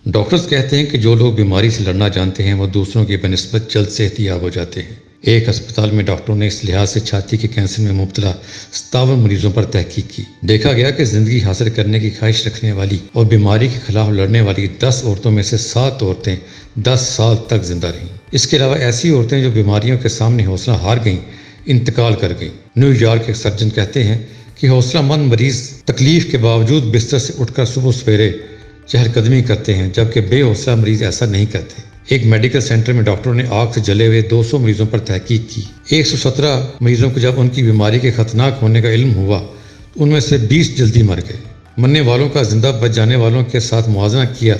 Doctors کہتے ہیں کہ جو لوگ بیماری سے لڑنا جانتے ہیں وہ دوسروں کی بنسبت جلد صحت یاب ہو جاتے ہیں۔ ایک ہسپتال میں ڈاکٹروں نے اس لحاظ سے چھاتی کے کینسر میں مبتلا 57 مریضوں پر تحقیق کی۔ دیکھا گیا کہ زندگی حاصل کرنے کی خواہش رکھنے والی اور بیماری کے خلاف لڑنے والی 10 عورتوں میں سے 7 عورتیں 10 سال تک زندہ رہیں۔ اس کے علاوہ ایسی عورتیں جو بیماریوں کے سامنے حوصلہ ہار گئیں انتقال کر گئیں۔ نیو یارک کے سرجن کہتے ہیں کہ حوصلہ مند مریض تکلیف کے باوجود بستر سے اٹھ کر صبح سویرے چہل قدمی کرتے ہیں، جبکہ بے حوصلہ مریض ایسا نہیں کرتے۔ ایک میڈیکل سینٹر میں ڈاکٹروں نے آگ سے جلے ہوئے 200 مریضوں پر تحقیق کی۔ 117 مریضوں کو جب ان کی بیماری کے خطرناک ہونے کا علم ہوا تو ان میں سے 20 جلدی مر گئے۔ مرنے والوں کا زندہ بچ جانے والوں کے ساتھ موازنہ کیا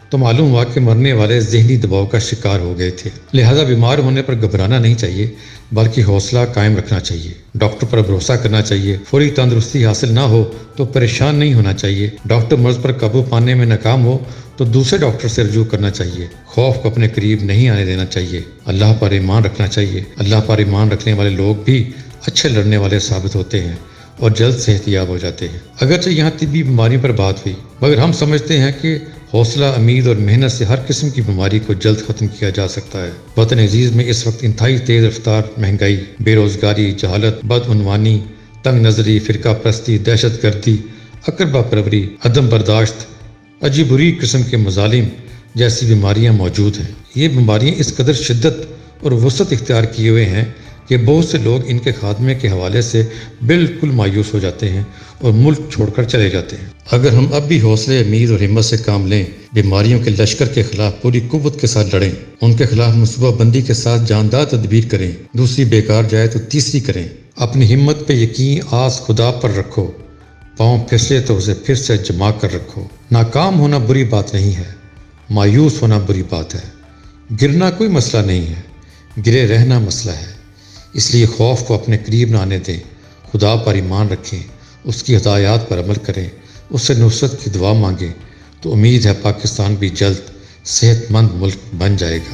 تو معلوم ہوا کہ مرنے والے ذہنی دباؤ کا شکار ہو گئے تھے۔ لہذا بیمار ہونے پر گھبرانا نہیں چاہیے بلکہ حوصلہ قائم رکھنا چاہیے۔ ڈاکٹر پر بھروسہ کرنا چاہیے۔ فوری تندرستی حاصل نہ ہو تو پریشان نہیں ہونا چاہیے۔ ڈاکٹر مرض پر قابو پانے میں ناکام ہو تو دوسرے ڈاکٹر سے رجوع کرنا چاہیے۔ خوف کو اپنے قریب نہیں آنے دینا چاہیے۔ اللہ پر ایمان رکھنا چاہیے۔ اللہ پر ایمان رکھنے والے لوگ بھی اچھے لڑنے والے ثابت ہوتے ہیں اور جلد صحت یاب ہو جاتے ہیں۔ اگرچہ یہاں طبی بیماریوں پر بات ہوئی، مگر ہم سمجھتے ہیں کہ حوصلہ، امید اور محنت سے ہر قسم کی بیماری کو جلد ختم کیا جا سکتا ہے۔ وطن عزیز میں اس وقت انتہائی تیز رفتار مہنگائی، بے روزگاری، جہالت، بدعنوانی، تنگ نظری، فرقہ پرستی، دہشت گردی، اقربا پروری، عدم برداشت، عجیب بری قسم کے مظالم جیسی بیماریاں موجود ہیں۔ یہ بیماریاں اس قدر شدت اور وسعت اختیار کیے ہوئے ہیں کہ بہت سے لوگ ان کے خاتمے کے حوالے سے بالکل مایوس ہو جاتے ہیں اور ملک چھوڑ کر چلے جاتے ہیں۔ اگر ہم اب بھی حوصلے، امید اور ہمت سے کام لیں، بیماریوں کے لشکر کے خلاف پوری قوت کے ساتھ لڑیں، ان کے خلاف منصوبہ بندی کے ساتھ جاندار تدبیر کریں، دوسری بیکار جائے تو تیسری کریں، اپنی ہمت پہ یقین، آس خدا پر رکھو، پاؤں پھسلے تو اسے پھر سے جما کر رکھو۔ ناکام ہونا بری بات نہیں ہے، مایوس ہونا بری بات ہے۔ گرنا کوئی مسئلہ نہیں ہے، گرے رہنا مسئلہ ہے۔ اس لیے خوف کو اپنے قریب نہ آنے دیں، خدا پر ایمان رکھیں، اس کی ہدایات پر عمل کریں، اس سے نصرت کی دعا مانگیں، تو امید ہے پاکستان بھی جلد صحت مند ملک بن جائے گا۔